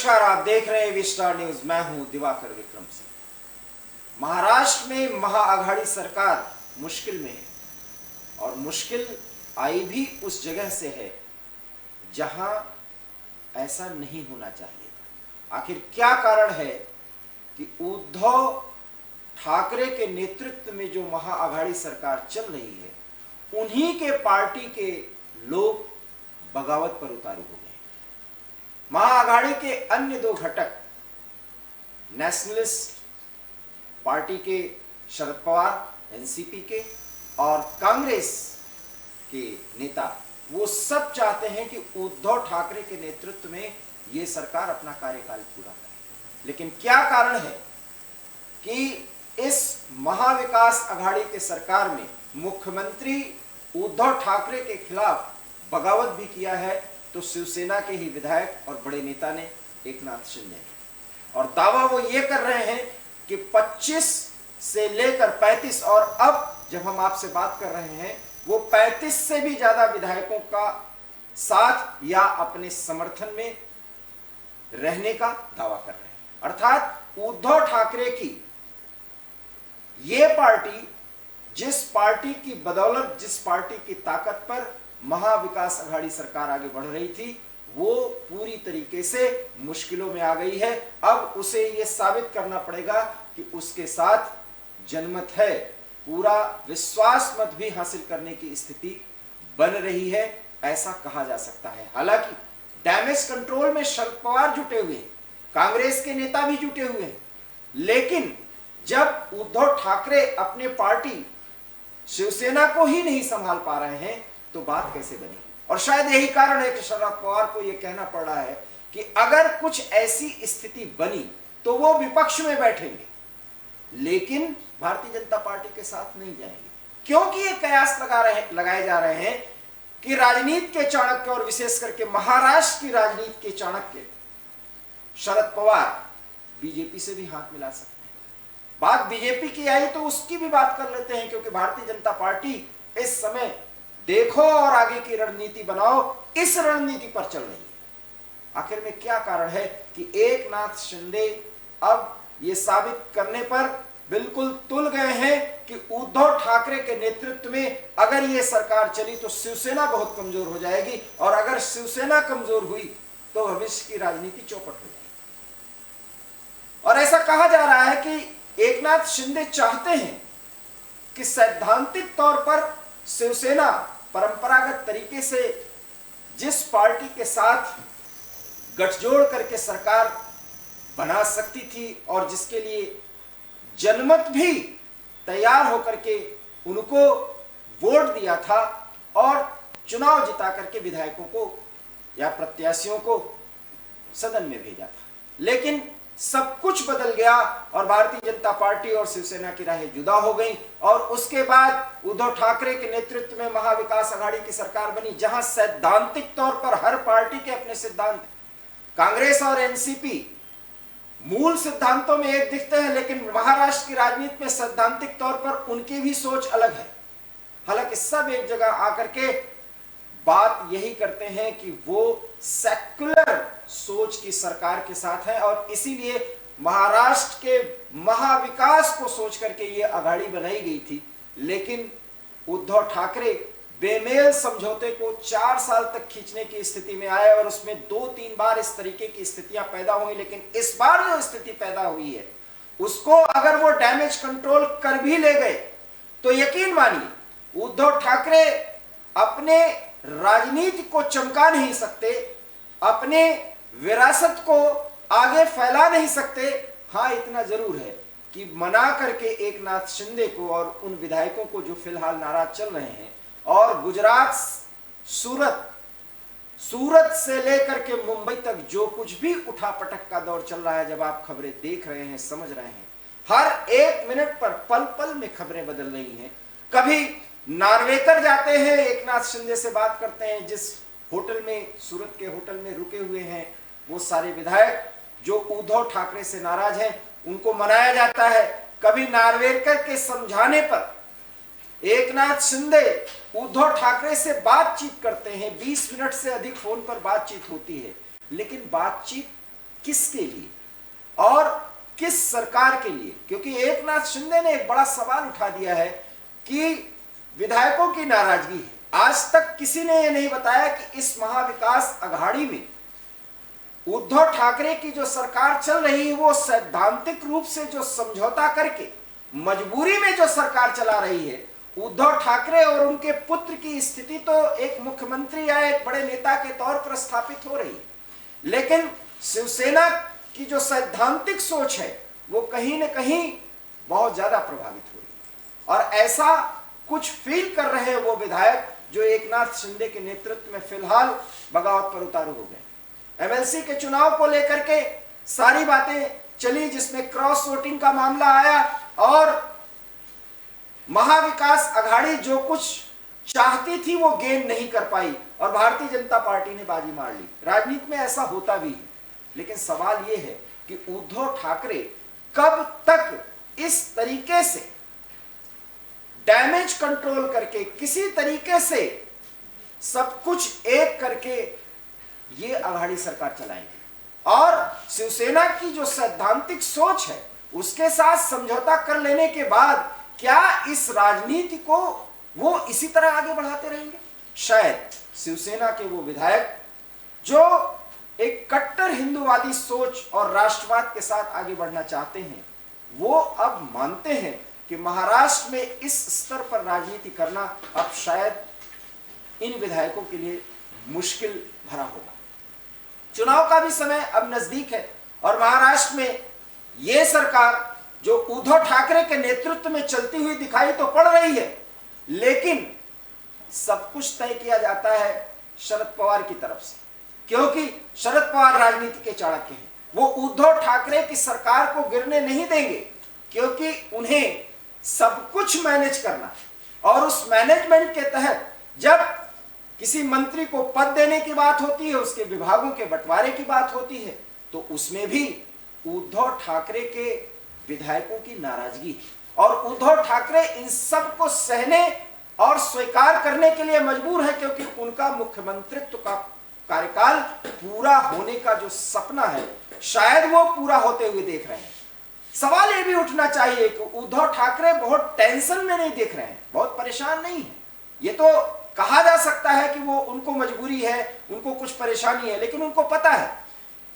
नमस्कार, आप देख रहे हैं विस्टार न्यूज। मैं हूं दिवाकर विक्रम सिंह। महाराष्ट्र में महाअघाड़ी सरकार मुश्किल में है और मुश्किल आई भी उस जगह से है जहां ऐसा नहीं होना चाहिए था। आखिर क्या कारण है कि उद्धव ठाकरे के नेतृत्व में जो महाअघाड़ी सरकार चल रही है, उन्हीं के पार्टी के लोग बगावत पर उतारू हो गए। महाअघाड़ी के अन्य दो घटक, नेशनलिस्ट पार्टी के शरद पवार एनसीपी के और कांग्रेस के नेता, वो सब चाहते हैं कि उद्धव ठाकरे के नेतृत्व में ये सरकार अपना कार्यकाल पूरा करे। लेकिन क्या कारण है कि इस महाविकास अघाड़ी के सरकार में मुख्यमंत्री उद्धव ठाकरे के खिलाफ बगावत भी किया है तो शिवसेना के ही विधायक और बड़े नेता ने, एकनाथ शिंदे ने। और दावा वो ये कर रहे हैं कि 25 से लेकर 35 और अब जब हम आपसे बात कर रहे हैं वो 35 से भी ज्यादा विधायकों का साथ या अपने समर्थन में रहने का दावा कर रहे हैं। अर्थात उद्धव ठाकरे की ये पार्टी, जिस पार्टी की बदौलत, जिस पार्टी की ताकत पर महाविकास अघाड़ी सरकार आगे बढ़ रही थी, वो पूरी तरीके से मुश्किलों में आ गई है। अब उसे ये साबित करना पड़ेगा कि उसके साथ जनमत है, पूरा विश्वास मत भी हासिल करने की स्थिति बन रही है, ऐसा कहा जा सकता है। हालांकि डैमेज कंट्रोल में शरद पवार जुटे हुए हैं, कांग्रेस के नेता भी जुटे हुए हैं, लेकिन जब उद्धव ठाकरे अपने पार्टी शिवसेना को ही नहीं संभाल पा रहे हैं तो बात कैसे बनेगी। और शायद यही कारण है कि शरद पवार को यह कहना पड़ रहा है कि अगर कुछ ऐसी स्थिति बनी तो वो विपक्ष में बैठेंगे, लेकिन भारतीय जनता पार्टी के साथ नहीं जाएंगे, क्योंकि ये कयास लगाए जा रहे हैं कि राजनीति के चाणक्य और विशेष करके महाराष्ट्र की राजनीति के चाणक्य शरद पवार बीजेपी से भी हाथ मिला सकते हैं। बात बीजेपी की आई तो उसकी भी बात कर लेते हैं, क्योंकि भारतीय जनता पार्टी इस समय देखो और आगे की रणनीति बनाओ, इस रणनीति पर चल रही है। आखिर में क्या कारण है कि एकनाथ शिंदे अब ये साबित करने पर बिल्कुल तुल गए हैं कि उद्धव ठाकरे के नेतृत्व में अगर ये सरकार चली तो शिवसेना बहुत कमजोर हो जाएगी, और अगर शिवसेना कमजोर हुई तो भविष्य की राजनीति चौपट हो जाएगी। और ऐसा कहा जा रहा है कि एकनाथ शिंदे चाहते हैं कि सैद्धांतिक तौर पर शिवसेना परंपरागत तरीके से जिस पार्टी के साथ गठजोड़ करके सरकार बना सकती थी और जिसके लिए जनमत भी तैयार होकर के उनको वोट दिया था और चुनाव जिता करके विधायकों को या प्रत्याशियों को सदन में भेजा था, लेकिन सब कुछ बदल गया और भारतीय जनता पार्टी और शिवसेना की राहें जुदा हो गई। और उसके बाद उद्धव ठाकरे के नेतृत्व में महाविकास अघाड़ी की सरकार बनी, जहां सैद्धांतिक तौर पर हर पार्टी के अपने सिद्धांत, कांग्रेस और एनसीपी मूल सिद्धांतों में एक दिखते हैं, लेकिन महाराष्ट्र की राजनीति में सैद्धांतिक तौर पर उनकी भी सोच अलग है। हालांकि सब एक जगह आकर के बात यही करते हैं कि वो सेक्युलर सोच की सरकार के साथ है और इसीलिए महाराष्ट्र के महाविकास को सोच करके ये अघाड़ी बनाई गई थी। लेकिन उद्धव ठाकरे बेमेल समझौते को 4 साल तक खींचने की स्थिति में आए और उसमें 2-3 बार इस तरीके की स्थितियां पैदा हुई, लेकिन इस बार जो स्थिति पैदा हुई है उसको अगर वो डैमेज कंट्रोल कर भी ले गए तो यकीन मानिए उद्धव ठाकरे अपने राजनीति को चमका नहीं सकते, अपने विरासत को आगे फैला नहीं सकते। हाँ, इतना जरूर है कि मना करके एकनाथ शिंदे को और उन विधायकों को जो फिलहाल नाराज चल रहे हैं, और गुजरात, सूरत से लेकर के मुंबई तक जो कुछ भी उठापटक का दौर चल रहा है, जब आप खबरें देख रहे हैं, समझ रहे हैं, हर एक मिनट पर पल पल में खबरें बदल रही हैं। कभी नार्वेकर जाते हैं, एकनाथ शिंदे से बात करते हैं, जिस होटल में, सूरत के होटल में रुके हुए हैं वो सारे विधायक जो उद्धव ठाकरे से नाराज हैं, उनको मनाया जाता है। कभी नार्वेकर के समझाने पर एकनाथ शिंदे उद्धव ठाकरे से बातचीत करते हैं, 20 मिनट से अधिक फोन पर बातचीत होती है, लेकिन बातचीत किसके लिए और किस सरकार के लिए? क्योंकि एकनाथ शिंदे ने एक बड़ा सवाल उठा दिया है कि विधायकों की नाराजगी है। आज तक किसी ने यह नहीं बताया कि इस महाविकास अघाड़ी में उद्धव ठाकरे की जो सरकार चल रही है वो सैद्धांतिक रूप से जो समझौता करके मजबूरी में जो सरकार चला रही है, उद्धव ठाकरे और उनके पुत्र की स्थिति तो एक मुख्यमंत्री या एक बड़े नेता के तौर पर स्थापित हो रही है, लेकिन शिवसेना की जो सैद्धांतिक सोच है वो कहीं न कहीं बहुत ज्यादा प्रभावित हो रही है। और ऐसा कुछ फील कर रहे हैं वो विधायक जो एकनाथ शिंदे के नेतृत्व में फिलहाल बगावत पर उतारू हो गए। एमएलसी के चुनाव को लेकर के सारी बातें चली, जिसमें क्रॉस वोटिंग का मामला आया और महाविकास अघाड़ी जो कुछ चाहती थी वो गेन नहीं कर पाई और भारतीय जनता पार्टी ने बाजी मार ली। राजनीति में ऐसा होता भी है, लेकिन सवाल यह है कि उद्धव ठाकरे कब तक इस तरीके से डैमेज कंट्रोल करके किसी तरीके से सब कुछ एक करके ये अघाड़ी सरकार चलाएंगे और शिवसेना की जो सैद्धांतिक सोच है उसके साथ समझौता कर लेने के बाद क्या इस राजनीति को वो इसी तरह आगे बढ़ाते रहेंगे? शायद शिवसेना के वो विधायक जो एक कट्टर हिंदूवादी सोच और राष्ट्रवाद के साथ आगे बढ़ना चाहते हैं, वो अब मानते हैं कि महाराष्ट्र में इस स्तर पर राजनीति करना अब शायद इन विधायकों के लिए मुश्किल भरा होगा। चुनाव का भी समय अब नजदीक है और महाराष्ट्र में यह सरकार जो उद्धव ठाकरे के नेतृत्व में चलती हुई दिखाई तो पड़ रही है, लेकिन सब कुछ तय किया जाता है शरद पवार की तरफ से, क्योंकि शरद पवार राजनीति के चाणक्य हैं। वो उद्धव ठाकरे की सरकार को गिरने नहीं देंगे, क्योंकि उन्हें सब कुछ मैनेज करना और उस मैनेजमेंट के तहत जब किसी मंत्री को पद देने की बात होती है, उसके विभागों के बंटवारे की बात होती है, तो उसमें भी उद्धव ठाकरे के विधायकों की नाराजगी है और उद्धव ठाकरे इन सब को सहने और स्वीकार करने के लिए मजबूर है, क्योंकि उनका मुख्यमंत्रित्व का कार्यकाल पूरा होने का जो सपना है शायद वो पूरा होते हुए देख रहे हैं। सवाल ये भी उठना चाहिए कि उद्धव ठाकरे बहुत टेंशन में नहीं दिख रहे हैं, बहुत परेशान नहीं है। ये तो कहा जा सकता है कि वो उनको मजबूरी है, उनको कुछ परेशानी है, लेकिन उनको पता है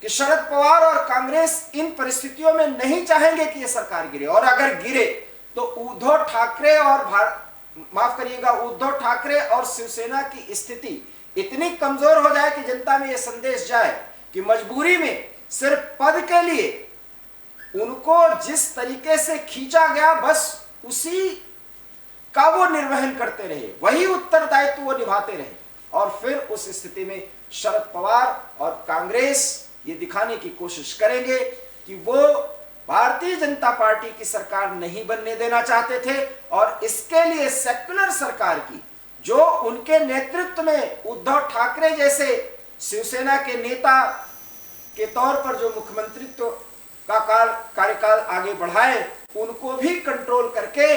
कि शरद पवार और कांग्रेस इन परिस्थितियों में नहीं चाहेंगे कि ये सरकार गिरे, और अगर गिरे तो उद्धव ठाकरे और उद्धव ठाकरे और शिवसेना की स्थिति इतनी कमजोर हो जाए कि जनता में यह संदेश जाए कि मजबूरी में सिर्फ पद के लिए उनको जिस तरीके से खींचा गया बस उसी का वो निर्वहन करते रहे, वही उत्तरदायित्व वो निभाते रहे, और फिर उस स्थिति में शरद पवार और कांग्रेस ये दिखाने की कोशिश करेंगे कि वो भारतीय जनता पार्टी की सरकार नहीं बनने देना चाहते थे, और इसके लिए सेक्युलर सरकार की जो उनके नेतृत्व में उद्धव ठाकरे जैसे शिवसेना के नेता के तौर पर जो मुख्यमंत्रित्व का कार्यकाल आगे बढ़ाए, उनको भी कंट्रोल करके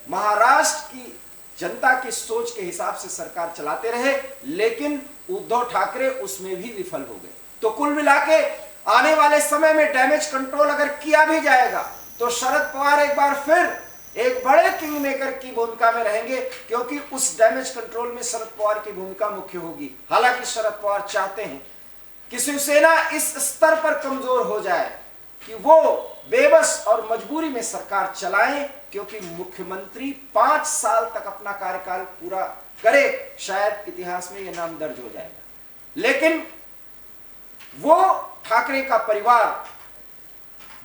महाराष्ट्र की जनता की सोच के हिसाब से सरकार चलाते रहे, लेकिन उद्धव ठाकरे उसमें भी विफल हो गए। तो कुल मिला के आने वाले समय में डैमेज कंट्रोल अगर किया भी जाएगा तो शरद पवार एक बार फिर एक बड़े किंग मेकर की भूमिका में रहेंगे, क्योंकि उस डैमेज कंट्रोल में शरद पवार की भूमिका मुख्य होगी। हालांकि शरद पवार चाहते हैं कि शिवसेना इस स्तर पर कमजोर हो जाए कि वो बेबस और मजबूरी में सरकार चलाएं, क्योंकि मुख्यमंत्री 5 साल तक अपना कार्यकाल पूरा करे, शायद इतिहास में यह नाम दर्ज हो जाएगा। लेकिन वो ठाकरे का परिवार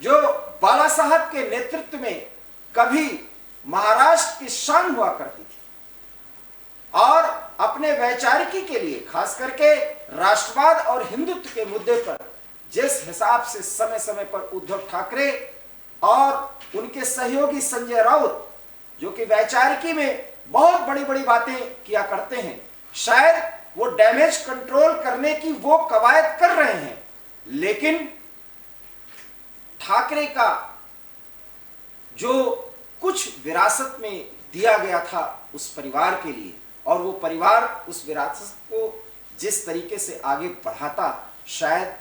जो बाला साहब के नेतृत्व में कभी महाराष्ट्र की शान हुआ करती थी और अपने वैचारिकी के लिए खास करके राष्ट्रवाद और हिंदुत्व के मुद्दे पर जिस हिसाब से समय समय पर उद्धव ठाकरे और उनके सहयोगी संजय राउत जो कि वैचारिकी में बहुत बड़ी बड़ी बातें किया करते हैं, शायद वो डैमेज कंट्रोल करने की वो कवायद कर रहे हैं, लेकिन ठाकरे का जो कुछ विरासत में दिया गया था उस परिवार के लिए, और वो परिवार उस विरासत को जिस तरीके से आगे बढ़ाता, शायद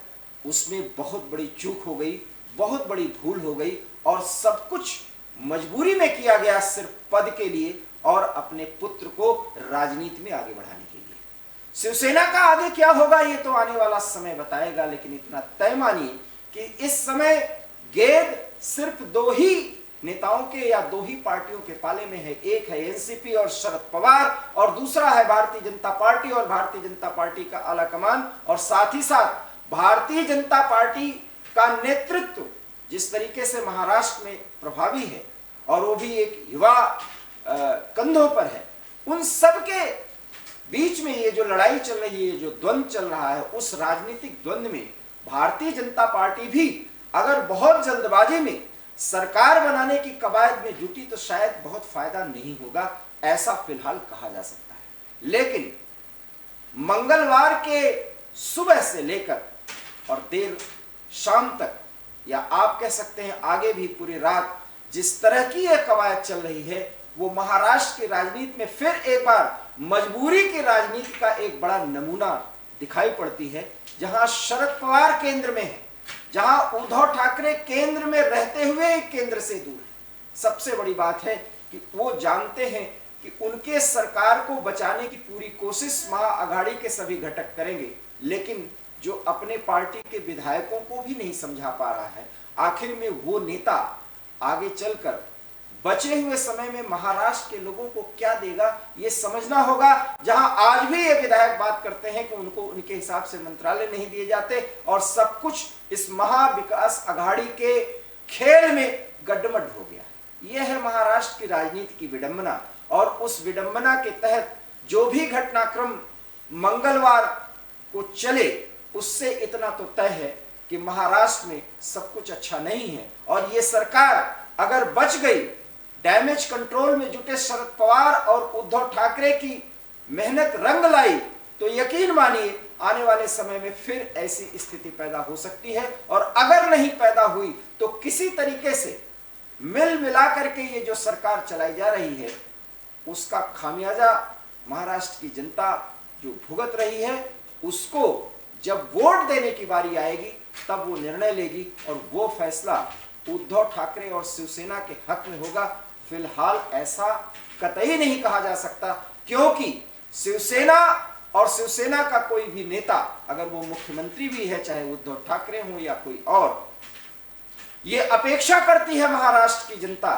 उसमें बहुत बड़ी चूक हो गई, बहुत बड़ी भूल हो गई और सब कुछ मजबूरी में किया गया सिर्फ पद के लिए और अपने पुत्र को राजनीति में आगे बढ़ाने के लिए। शिवसेना का आगे क्या होगा ये तो आने वाला समय बताएगा, लेकिन इतना तय मानिए कि इस समय गेंद सिर्फ दो ही नेताओं के या दो ही पार्टियों के पाले में है। एक है एनसीपी और शरद पवार और दूसरा है भारतीय जनता पार्टी और भारतीय जनता पार्टी का आला कमान और साथ ही साथ भारतीय जनता पार्टी का नेतृत्व जिस तरीके से महाराष्ट्र में प्रभावी है और वो भी एक युवा कंधों पर है, उन सब के बीच में ये जो लड़ाई चल रही है, जो द्वंद्व चल रहा है, उस राजनीतिक द्वंद्व में भारतीय जनता पार्टी भी अगर बहुत जल्दबाजी में सरकार बनाने की कवायद में जुटी तो शायद बहुत फायदा नहीं होगा, ऐसा फिलहाल कहा जा सकता है। लेकिन मंगलवार के सुबह से लेकर और देर शाम तक या आप कह सकते हैं आगे भी पूरी रात जिस तरह की यह कवायद चल रही है वो महाराष्ट्र की राजनीति में फिर एक बार मजबूरी की राजनीति का एक बड़ा नमूना दिखाई पड़ती है, जहां शरद पवार केंद्र में है, जहां उद्धव ठाकरे केंद्र में रहते हुए केंद्र से दूर है। सबसे बड़ी बात है कि वो जानते हैं कि उनके सरकार को बचाने की पूरी कोशिश महाअघाड़ी के सभी घटक करेंगे, लेकिन जो अपने पार्टी के विधायकों को भी नहीं समझा पा रहा है, आखिर में वो नेता आगे चलकर बचे हुए समय में महाराष्ट्र के लोगों को क्या देगा ये समझना होगा। जहां आज भी ये विधायक बात करते हैं कि उनको उनके हिसाब से मंत्रालय नहीं दिए जाते और सब कुछ इस महाविकास अघाड़ी के खेल में गड्ढमड हो गया। यह है महाराष्ट्र की राजनीति की विडंबना और उस विडंबना के तहत जो भी घटनाक्रम मंगलवार को चले उससे इतना तो तय है कि महाराष्ट्र में सब कुछ अच्छा नहीं है और ये सरकार अगर बच गई, डैमेज कंट्रोल में जुटे शरद पवार और उद्धव ठाकरे की मेहनत रंग लाई, तो यकीन मानिए आने वाले समय में फिर ऐसी स्थिति पैदा हो सकती है। और अगर नहीं पैदा हुई तो किसी तरीके से मिल मिला करके ये जो सरकार चलाई जा रही है उसका खामियाजा महाराष्ट्र की जनता जो भुगत रही है, उसको जब वोट देने की बारी आएगी तब वो निर्णय लेगी और वो फैसला उद्धव ठाकरे और शिवसेना के हक में होगा। फिलहाल ऐसा कतई नहीं कहा जा सकता, क्योंकि शिवसेना और शिवसेना का कोई भी नेता अगर वो मुख्यमंत्री भी है, चाहे उद्धव ठाकरे हो या कोई और, ये अपेक्षा करती है महाराष्ट्र की जनता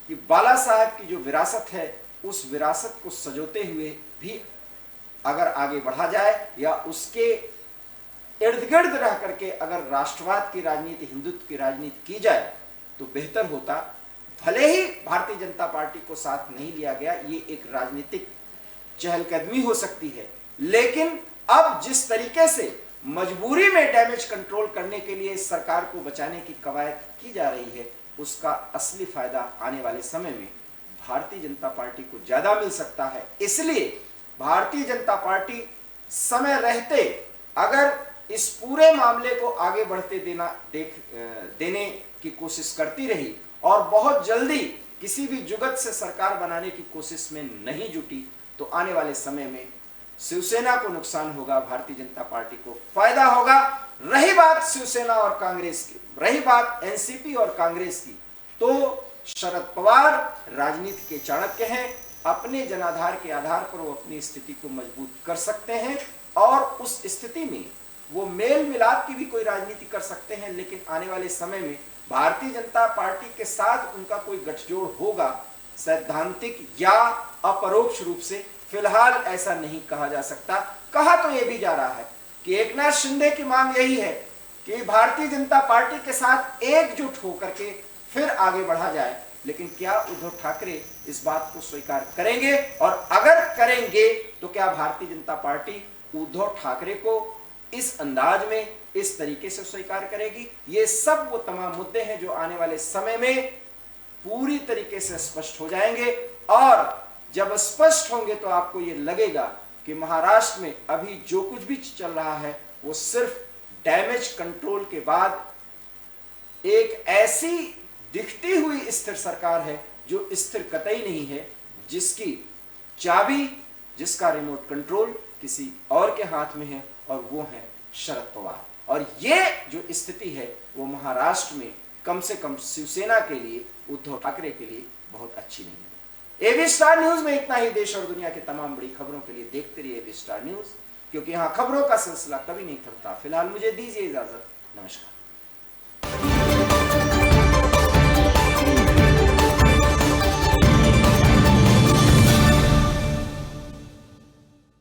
कि बाला साहब की जो विरासत है उस विरासत को सजोते हुए भी अगर आगे बढ़ा जाए या उसके इर्द गिर्द रह करके अगर राष्ट्रवाद की राजनीति, हिंदुत्व की राजनीति की जाए तो बेहतर होता। भले ही भारतीय जनता पार्टी को साथ नहीं लिया गया, ये एक राजनीतिक चहलकदमी हो सकती है, लेकिन अब जिस तरीके से मजबूरी में डैमेज कंट्रोल करने के लिए इस सरकार को बचाने की कवायद की जा रही है, उसका असली फायदा आने वाले समय में भारतीय जनता पार्टी को ज्यादा मिल सकता है। इसलिए भारतीय जनता पार्टी समय रहते अगर इस पूरे मामले को आगे बढ़ते देने की कोशिश करती रही और बहुत जल्दी किसी भी जुगत से सरकार बनाने की कोशिश में नहीं जुटी तो आने वाले समय में शिवसेना को नुकसान होगा, भारतीय जनता पार्टी को फायदा होगा। रही बात शिवसेना और कांग्रेस की, रही बात एनसीपी और कांग्रेस की, तो शरद पवार राजनीति के चाणक्य हैं, अपने जनाधार के आधार पर वो अपनी स्थिति को मजबूत कर सकते हैं और उस स्थिति में वो मेल मिलाप की भी कोई राजनीति कर सकते हैं। लेकिन आने वाले समय में भारतीय जनता पार्टी के साथ उनका कोई गठजोड़ होगा, सैद्धांतिक या अपरोक्ष रूप से, फिलहाल ऐसा नहीं कहा जा सकता। कहा तो यह भी जा रहा है कि एकनाथ शिंदे की मांग यही है कि भारतीय जनता पार्टी के साथ एकजुट होकर के फिर आगे बढ़ा जाए, लेकिन क्या उद्धव ठाकरे इस बात को स्वीकार करेंगे और अगर करेंगे तो क्या भारतीय जनता पार्टी उद्धव ठाकरे को इस अंदाज में, इस तरीके से स्वीकार करेगी? ये सब वो तमाम मुद्दे हैं जो आने वाले समय में पूरी तरीके से स्पष्ट हो जाएंगे और जब स्पष्ट होंगे तो आपको ये लगेगा कि महाराष्ट्र में अभी जो कुछ भी चल रहा है वो सिर्फ डैमेज कंट्रोल के बाद एक ऐसी दिखती हुई स्थिर सरकार है जो स्थिर कतई नहीं है, जिसकी चाबी, जिसका रिमोट कंट्रोल किसी और के हाथ में है और वो है शरद पवार। और ये जो स्थिति है वो महाराष्ट्र में कम से कम शिवसेना के लिए, उद्धव ठाकरे के लिए बहुत अच्छी नहीं है। एबी स्टार न्यूज में इतना ही। देश और दुनिया की तमाम बड़ी खबरों के लिए देखते रहिए एबी स्टार न्यूज, क्योंकि यहाँ खबरों का सिलसिला कभी नहीं थमता। फिलहाल मुझे दीजिए इजाजत, नमस्कार।